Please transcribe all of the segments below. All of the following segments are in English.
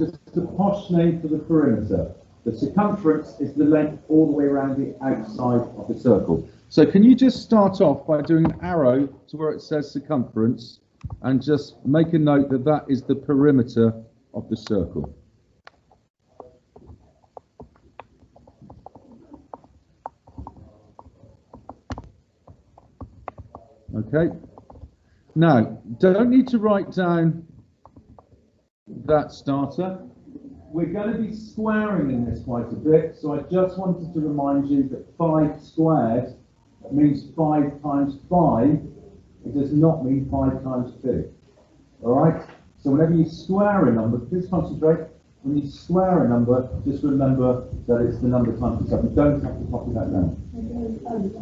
just the posh name for the perimeter. The circumference is the length all the way around the outside of the circle. So can you just start off by doing an arrow to where it says circumference and just make a note that that is the perimeter of the circle. Okay. Now, don't need to write down that starter. We're going to be squaring in this quite a bit, so I just wanted to remind you that 5 squared means 5 times 5. It does not mean 5 times 2. All right? So whenever you square a number, please concentrate. When you square a number, just remember that it's the number times itself. You don't have to copy that down.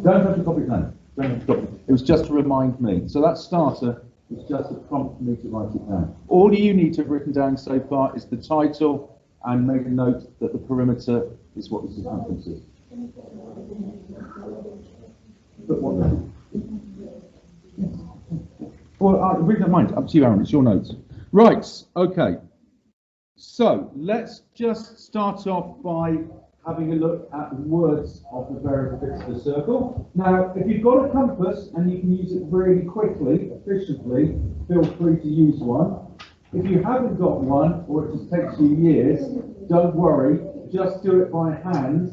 Don't have to copy it down. Don't have to copy it. It was just to remind me. So that starter was just a prompt for me to write it down. All you need to have written down so far is the title and make a note that the perimeter is what the circumference is. But what then? Well, we don't mind. Up to you, Aaron. It's your notes. Right. Okay. So let's just start off by having a look at the words of the various bits of the circle. Now, if you've got a compass and you can use it really quickly, efficiently, feel free to use one. If you haven't got one, or it just takes you years, don't worry, just do it by hand.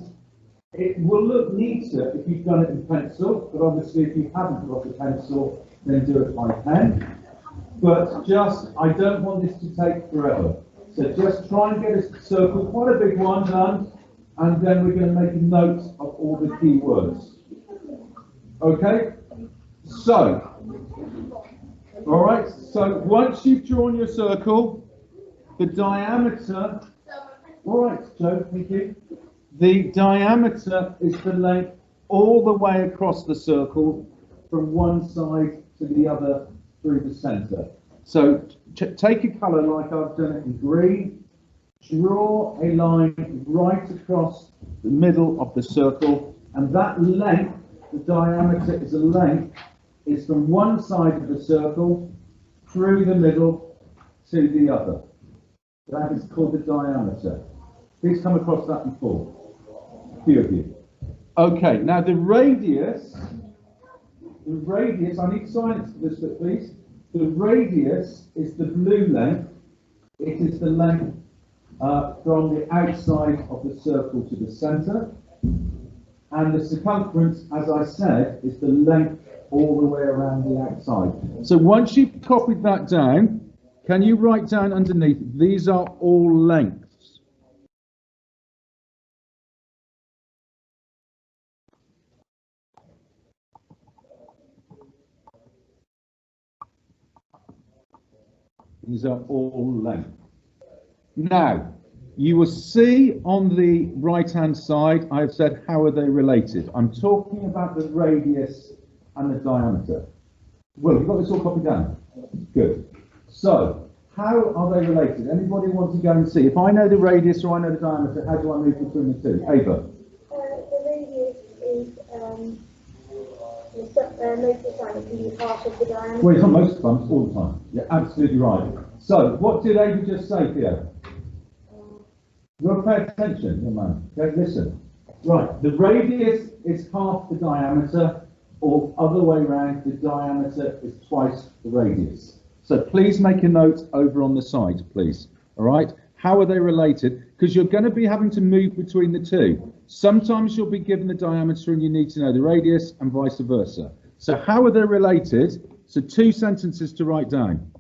It will look neater if you've done it in pencil, but obviously if you haven't got a pencil, then do it by pen. But just, I don't want this to take forever. So just try and get a circle, quite a big one, done, and then we're going to make a note of all the key words. Okay? So, all right, so once you've drawn your circle, the diameter, all right, Joe, thank you. The diameter is the length all the way across the circle from one side to the other through the centre. So take a colour like I've done it in green, draw a line right across the middle of the circle, and that length, the diameter is a length, is from one side of the circle through the middle to the other. That is called the diameter. Please come across that before. A few of you. Okay, now the radius, I need silence for this bit, please. The radius is the blue length. It is the length from the outside of the circle to the centre. And the circumference, as I said, is the length all the way around the outside. So once you've copied that down, can you write down underneath, these are all lengths? These are all length. Now, you will see on the right-hand side, I've said, how are they related? I'm talking about the radius and the diameter. Well, you've got this all copied down. Good. So, how are they related? Anybody want to go and see? If I know the radius or I know the diameter, how do I move between the two? Ava? The radius is most of the time it can be half of the diameter. Well, it's not most times, all the time. You're absolutely right. So, what did Ava just say, Theo? You've got to pay attention, young man. Okay, listen. Right, the radius is half the diameter, or other way around, the diameter is twice the radius. So please make a note over on the side, please. All right? How are they related? Because you're going to be having to move between the two. Sometimes you'll be given the diameter and you need to know the radius, and vice versa. So how are they related? So 2 sentences to write down.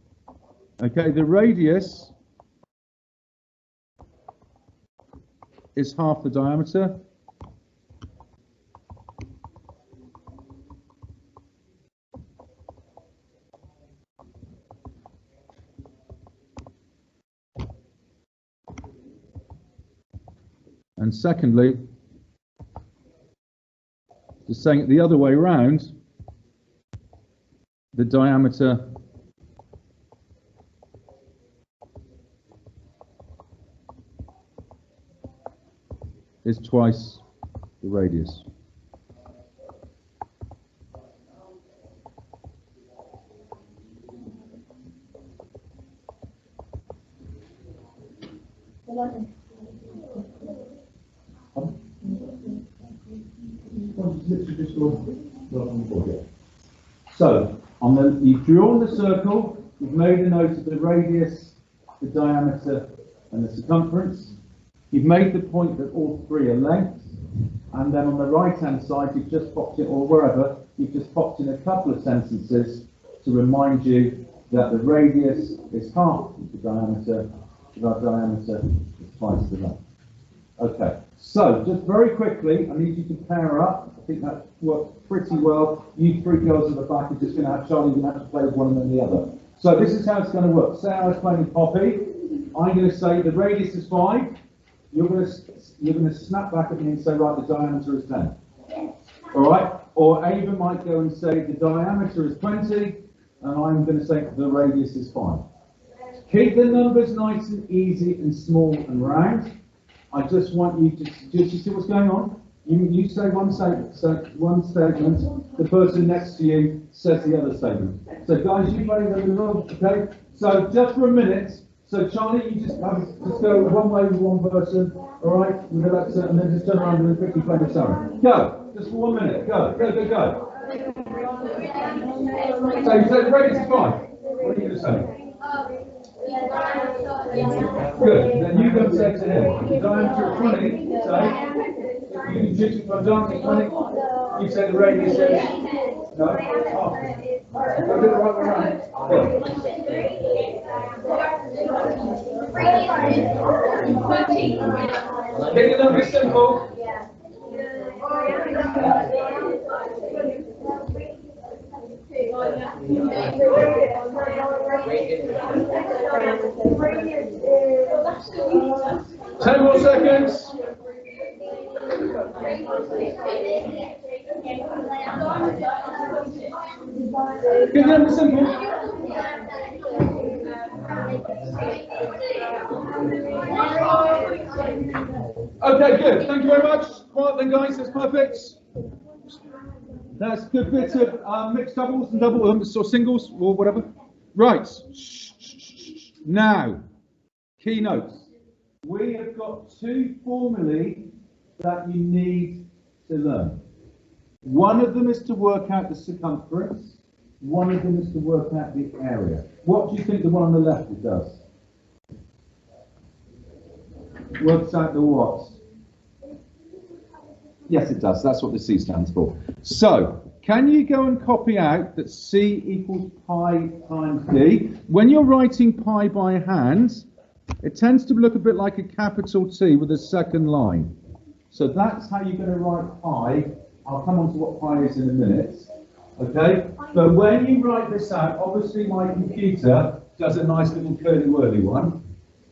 Okay, the radius is half the diameter. And secondly, just saying it the other way around, the diameter is twice the radius. So, you've drawn the circle, you've made a note of the radius, the diameter, and the circumference. You've made the point that all three are lengths, and then on the right-hand side, you've just popped it, or wherever, you've just popped in a couple of sentences to remind you that the radius is half the diameter, the diameter is twice the length. Okay, so just very quickly, I need you to pair up. I think that worked pretty well. You three girls at the back are just going to have Charlie, you're going to have to play with one and then the other. So this is how it's going to work. Say I was playing with Poppy. I'm going to say the radius is 5. You're going to snap back at me and say, right, the diameter is 10. All right? Or Ava might go and say the diameter is 20, and I'm going to say the radius is 5. Keep the numbers nice and easy and small and round. I just want you to you see what's going on? You say one statement, the person next to you says the other statement. So guys, you play the middle, okay? So just for a minute, so Charlie, you just go one way with one person, all right? And then just turn around and quickly play with Sarah. Go, just for 1 minute. Go. So you say the radius is 5. What are you going to say? Good. Then you go say to him, the diameter of 20, say, you can choose from diameter 20, you say the radius is, no, half. Go do the right way around. Go. Keep the numbers simple. Ten more seconds. Keep the numbers simple. Okay, good. Thank you very much. Quiet then, guys. That's perfect. That's a good bit of mixed doubles and or singles or whatever. Right. Now, keynotes. We have got 2 formulae that you need to learn. One of them is to work out the circumference. One of them is to work out the area. What do you think the one on the left does? Works out the what? Yes, it does. That's what the C stands for. So, can you go and copy out that C equals pi times D? When you're writing pi by hand, it tends to look a bit like a capital T with a second line. So that's how you're going to write pi. I'll come on to what pi is in a minute. Okay? But when you write this out, obviously my computer does a nice little curly-whirly one.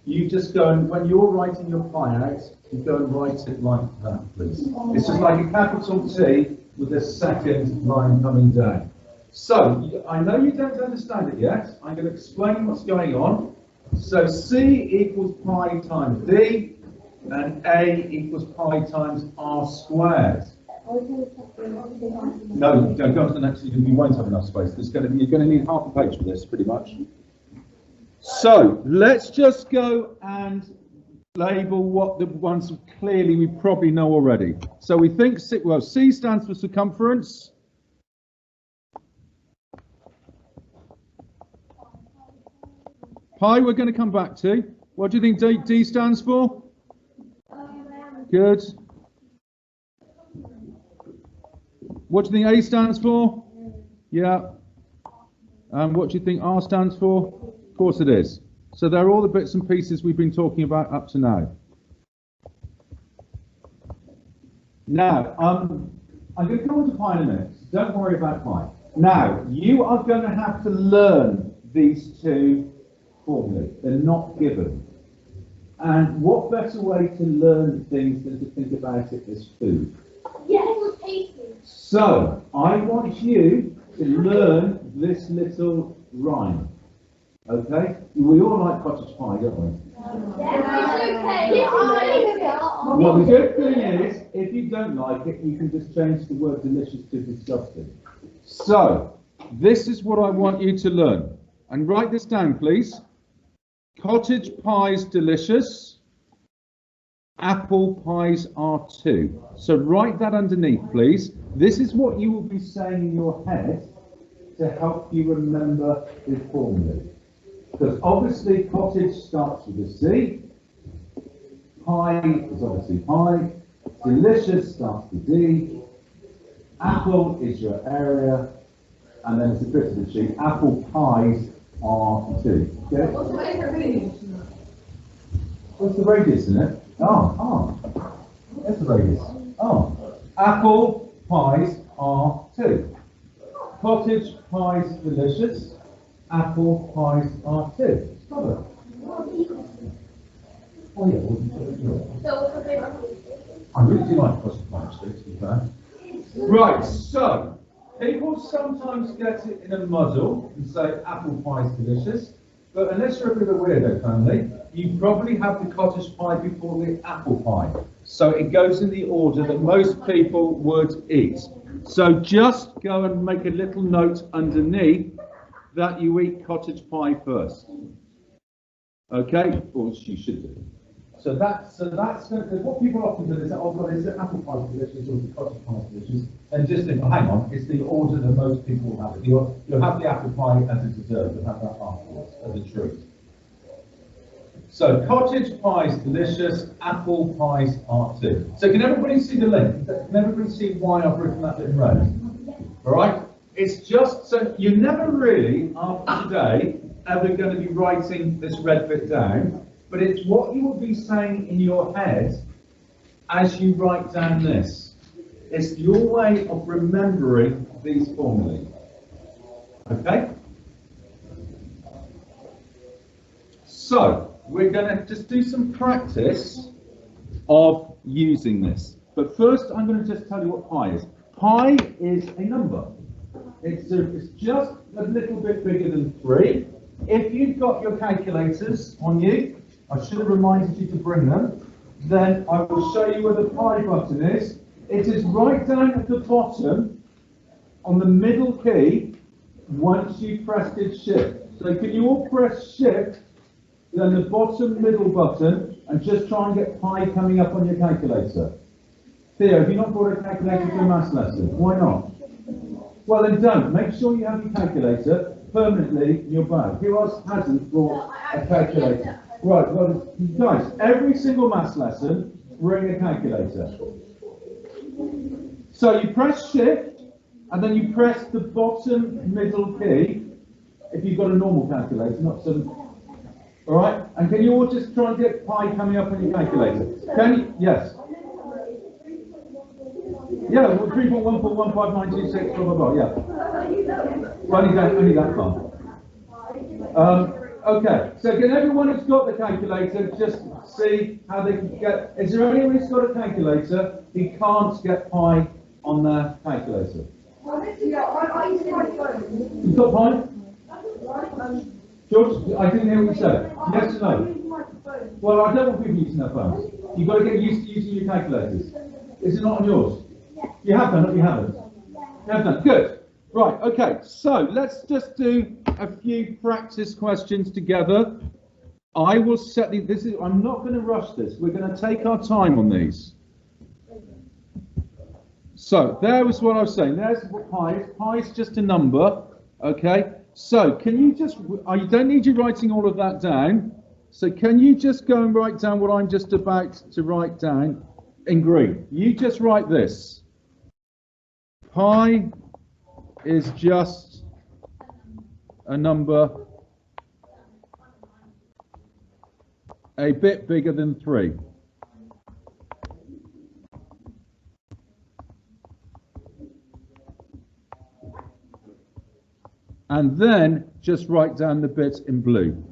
You just go and, when you're writing your pi out, you go and write it like that, please. It's just like a capital T with a second line coming down. So, I know you don't understand it yet. I'm going to explain what's going on. So, C equals pi times D, and A equals pi times R squared. No, don't go on to the next, you won't have enough space. You're going to need half a page for this, pretty much. So, let's just go and label what the ones clearly we probably know already. So we think, well, C stands for circumference. Pi we're going to come back to. What do you think D stands for? Good. What do you think A stands for? Yeah. And what do you think R stands for? Of course it is. So they're all the bits and pieces we've been talking about up to now. Now, I'm going to come on to pi in a minute. So don't worry about pi. Now, you are going to have to learn these 2 formulae. They're not given. And what better way to learn things than to think about it as food? Yes. So, I want you to learn this little rhyme. Okay? We all like cottage pie, don't we? Well, the good thing is, if you don't like it, you can just change the word delicious to disgusting. So, this is what I want you to learn. And write this down, please. Cottage pie's delicious. apple pies are 2. So write that underneath, please. This is what you will be saying in your head to help you remember the formula. Because obviously cottage starts with a C, pie is obviously pie, delicious starts with D, apple is your area, and then it's a bit of the sheet. Apple pies are 2. Okay? What's the radius in it? There's the radius. Apple pies are 2. Cottage pies delicious. Apple pies are 2. Got it. Oh yeah. I really do like cottage pies, to be fair. Right, so people sometimes get it in a muddle and say apple pie is delicious, but unless you're a bit of a weirdo family, you probably have the cottage pie before the apple pie. So it goes in the order that most people would eat. So just go and make a little note underneath that you eat cottage pie first. Okay, or you should do. So that's what people often do is that, oh God, is it apple pie delicious or is it cottage pie delicious? And just think, oh, hang on, it's the order that most people will have it. You'll have the apple pie as a dessert, you'll have that afterwards as a treat. So cottage pie is delicious, apple pies are 2. So can everybody see the link? Can everybody see why I've written that in red? All right? It's just so you're never really, after today, ever going to be writing this red bit down, but it's what you will be saying in your head as you write down this. It's your way of remembering these formulae. Okay? So, we're going to just do some practice of using this. But first, I'm going to just tell you what pi is. Pi is a number. It's just a little bit bigger than 3. If you've got your calculators on you, I should have reminded you to bring them, then I will show you where the pi button is. It is right down at the bottom on the middle key once you've pressed it shift. So can you all press shift, then the bottom middle button, and just try and get pi coming up on your calculator. Theo, have you not brought a calculator for a maths lesson? Why not? Well then don't. Make sure you have your calculator permanently in your bag. Who else hasn't brought a calculator? Right, well guys, every single maths lesson, bring a calculator. So you press shift, and then you press the bottom middle key, if you've got a normal calculator, not some. All right, and can you all just try and get pi coming up on your calculator? Can you? Yes. Yeah, well, 3.1415926, blah, blah, blah, yeah. Only that far. Okay, so can everyone who's got the calculator just see how they can get... Is there anyone who's got a calculator who can't get pi on their calculator? You've got pi? George, I didn't hear what you said. Yes or no? Well, I don't want people using their phones. You've got to get used to using your calculators. Is it not on yours? You have done it, you haven't? You have done. Good. Right, okay, so let's just do a few practice questions together. I will set the, I'm not going to rush this. We're going to take our time on these. So, there was what I was saying. There's what pi is. Pi is just a number, okay? So, can you just, I don't need you writing all of that down. So, can you just go and write down what I'm just about to write down in green? You just write this. Pi is just a number a bit bigger than 3. And then just write down the bit in blue.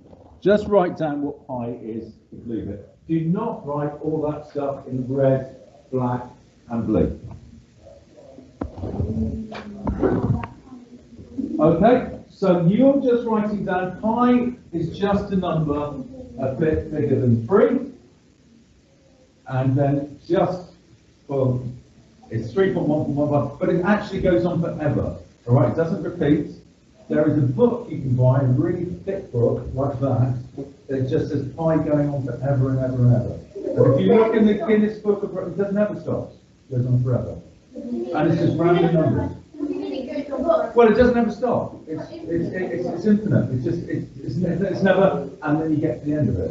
Just write down what pi is in blue bit. Do not write all that stuff in red, black, and blue. Okay, so you're just writing down pi is just a number a bit bigger than 3, and then just for it's 3.1, but it actually goes on forever. All right, it doesn't repeat. There is a book you can buy, a really thick book like that, that just says pi going on forever and ever and ever. And if you look in the Guinness Book of Records, it doesn't ever stop. It goes on forever. And it's just random numbers. Well, it doesn't ever stop. It's infinite. It's never, and then you get to the end of it.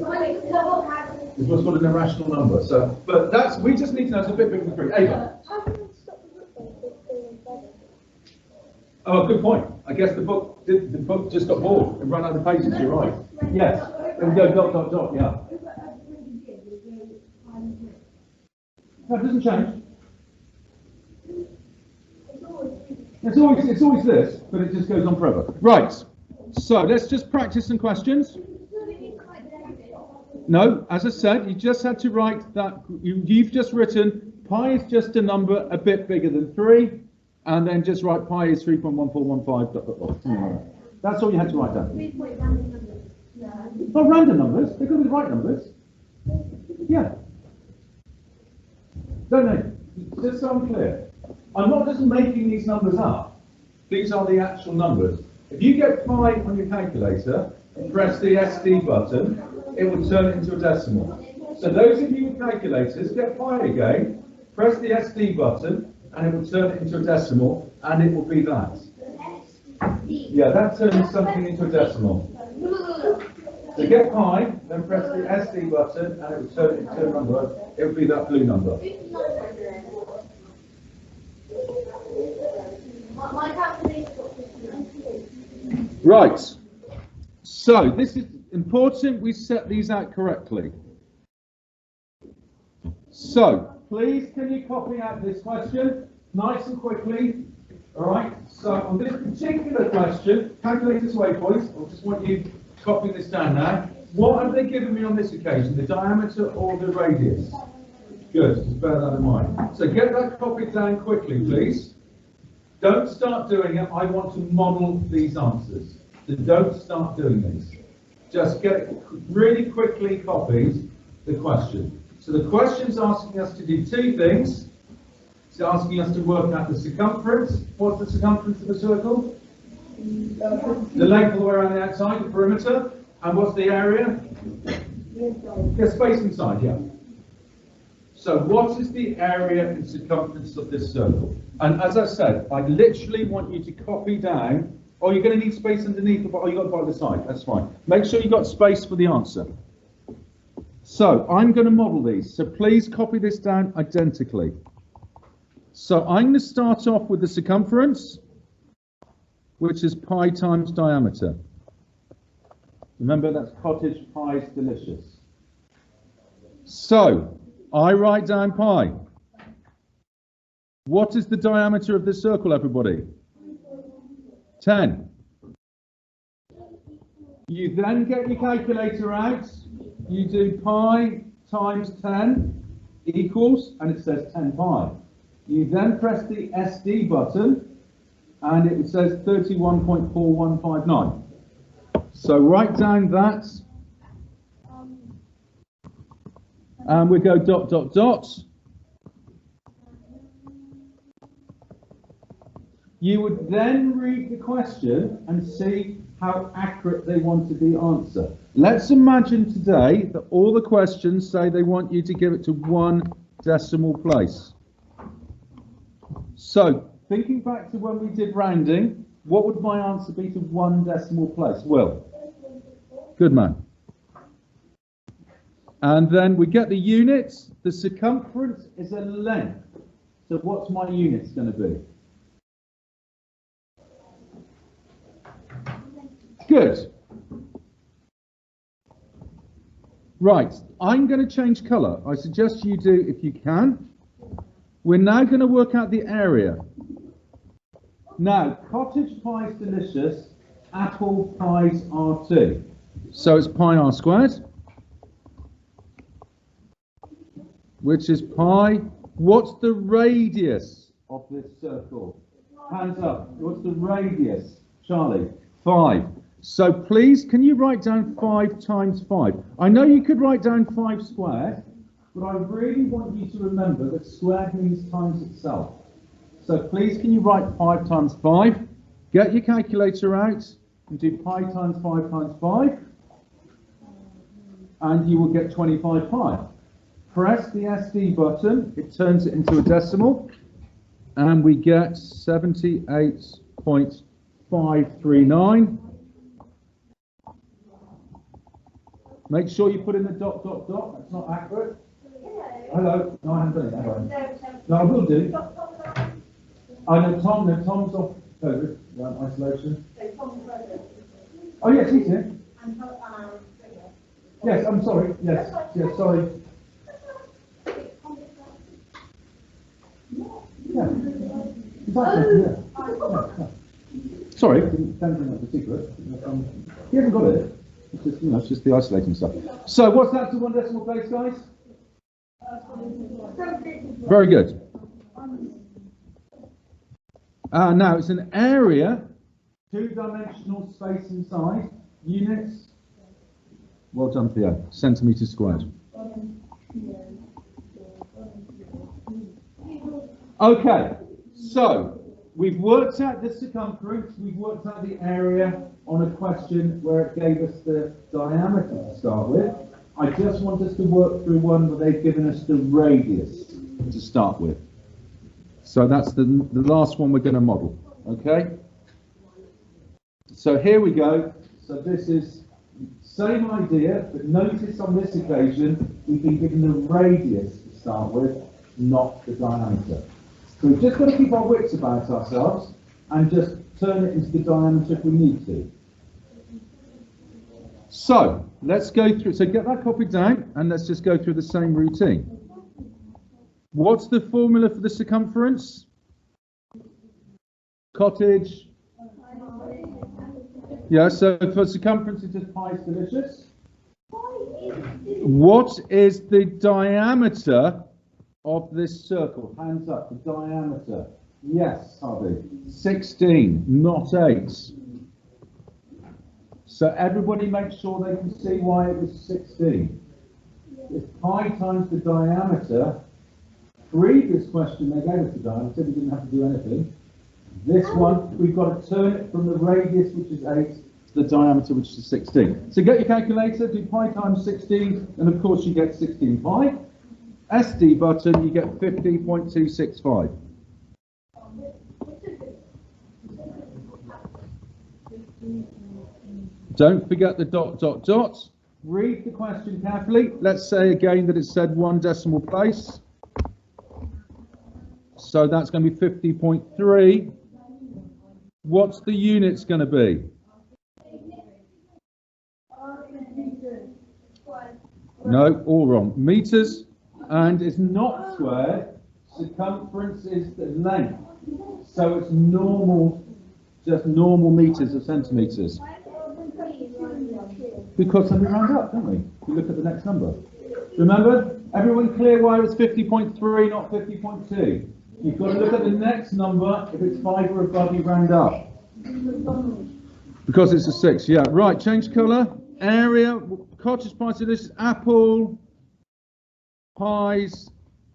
It's what's called an irrational number. So, but that's, we just need to know it's a bit bigger than 3. Ava. Oh, good point. I guess the book just got bored and ran out of pages. You're right. Yes. And we go dot dot dot. Yeah. No, it doesn't change. It's always this, but it just goes on forever. Right. So let's just practice some questions. No, as I said, you just had to write that. You've just written pi is just a number a bit bigger than 3, and then just write pi is 3.1415. Dot, dot, dot. That's all you had to write down. Not random numbers. They're going to be right numbers. Yeah. Don't they? Just so I'm clear. I'm not just making these numbers up. These are the actual numbers. If you get pi on your calculator and press the SD button, it will turn it into a decimal. So those of you with calculators, get pi again, press the SD button, and it will turn it into a decimal, and it will be that. Yeah, that turns something into a decimal. So get pi, then press the SD button, and it will turn it into a number. It will be that blue number. Right. So this is important. We set these out correctly. So please, can you copy out this question nice and quickly? All right. So on this particular question, calculator's waypoints. I just want you copying this down now. What have they given me on this occasion? The diameter or the radius? Good. Just bear that in mind. So get that copied down quickly, please. Don't start doing it. I want to model these answers. So don't start doing these. Just get it really quickly copied the question. So the question's asking us to do two things. It's asking us to work out the circumference. What's the circumference of a circle? The length all the way around the outside, the perimeter. And what's the area? The space inside, yeah. So what is the area and circumference of this circle? And as I said, I literally want you to copy down. Oh, you're going to need space underneath, oh, you got it by the side. That's fine. Make sure you got space for the answer. So I'm going to model these. So please copy this down identically. So I'm going to start off with the circumference, which is pi times diameter. Remember, that's cottage pie is delicious. So I write down pi. What is the diameter of this circle, everybody? 10. You then get your calculator out. You do pi times 10 equals, and it says 10 pi. You then press the SD button, and it says 31.4159. So write down that. And we go dot, dot, dot. You would then read the question and see how accurate they wanted the answer. Let's imagine today that all the questions say they want you to give it to one decimal place. So, thinking back to when we did rounding, what would my answer be to one decimal place? Will? Good man. And then we get the units. The circumference is a length. So what's my units going to be? Good. Right, I'm going to change colour. I suggest you do if you can. We're now going to work out the area. Now, cottage pie is delicious, apple pies are too. So it's pi r squared, which is pi. What's the radius of this circle? Hands up. What's the radius? Charlie? 5. So please, can you write down 5 times 5? I know you could write down 5 squared, but I really want you to remember that squared means times itself. So please, can you write 5 times 5? Get your calculator out and do pi times 5 times 5. And you will get 25 pi. Press the SD button, it turns it into a decimal, and we get 78.539. Make sure you put in the dot, dot, dot. That's not accurate. Hello. No, I haven't done it. Have I? No, I will do. I know Tom. No, Tom's off COVID, isolation. Oh yes, he's here. Yes, I'm sorry. Yes, yes, sorry. Yeah. Exactly. Yeah. Sorry, don't think that's a secret. He hasn't got it. It's just, it's just the isolating stuff. So what's that to one decimal place, guys? Very good. Now it's an area, two-dimensional space inside, units. Well done, Theo. Centimetres squared. Okay, so we've worked out the circumference, we've worked out the area on a question where it gave us the diameter to start with. I just want us to work through one where they've given us the radius to start with. So that's the last one we're going to model, okay? So here we go. So this is same idea, but notice on this occasion we've been given the radius to start with, not the diameter. So we've just got to keep our wits about ourselves and just turn it into the diameter if we need to. So let's go through. So get that copied down and let's just go through the same routine. What's the formula for the circumference? Cottage. Yeah, so for circumference it's just pi is delicious. What is the diameter of this circle? Hands up, the diameter. Yes, Harvey. 16, not 8. So everybody make sure they can see why it was 16. It's pi times the diameter. Previous question they gave us the diameter, we didn't have to do anything. This one, we've got to turn it from the radius, which is 8, to the diameter, which is 16. So get your calculator, do pi times 16, and of course you get 16 pi. SD button, you get 50.265. Don't forget the dot, dot, dot. Read the question carefully. Let's say again that it said one decimal place. So that's going to be 50.3. What's the units going to be? No, all wrong. Meters, and it's not squared. Circumference is the length. So it's normal, just normal meters or centimeters. Because then we round up, don't we? We look at the next number. Remember, everyone clear why it was 50.3, not 50.2? You've got to look at the next number. If it's 5 or above, you round up. Because it's a 6, yeah. Right, change colour. Area, cottage pie, so this is apple, pies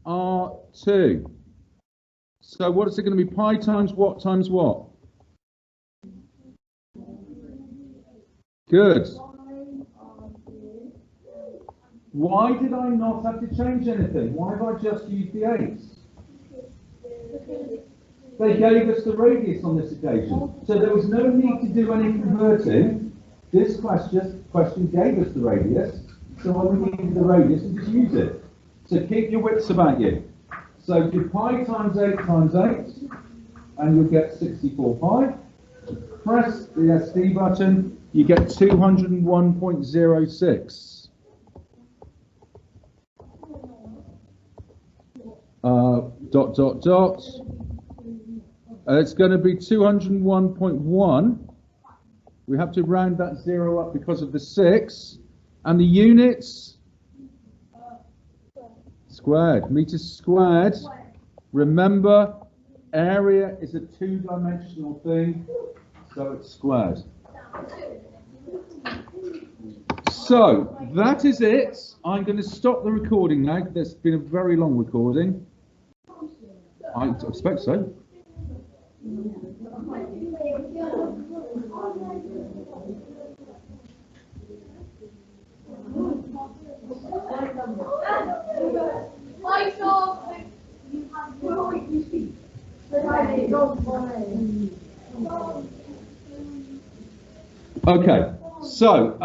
are 2. So what is it going to be? Pi times what times what? Good. Why did I not have to change anything? Why have I just used the 8? They gave us the radius on this occasion. So there was no need to do any converting. This question gave us the radius. So when we needed the radius, we just use it. So keep your wits about you. So do pi times 8 times 8, and you'll get 64 pi. Press the SD button, you get 201.06. Dot, dot, dot. It's going to be 201.1. We have to round that 0 up because of the 6. And the units? Squared. Meters squared. Remember, area is a two-dimensional thing, so it's squared. So, that is it. I'm going to stop the recording now. It's been a very long recording. I expect so. Okay, so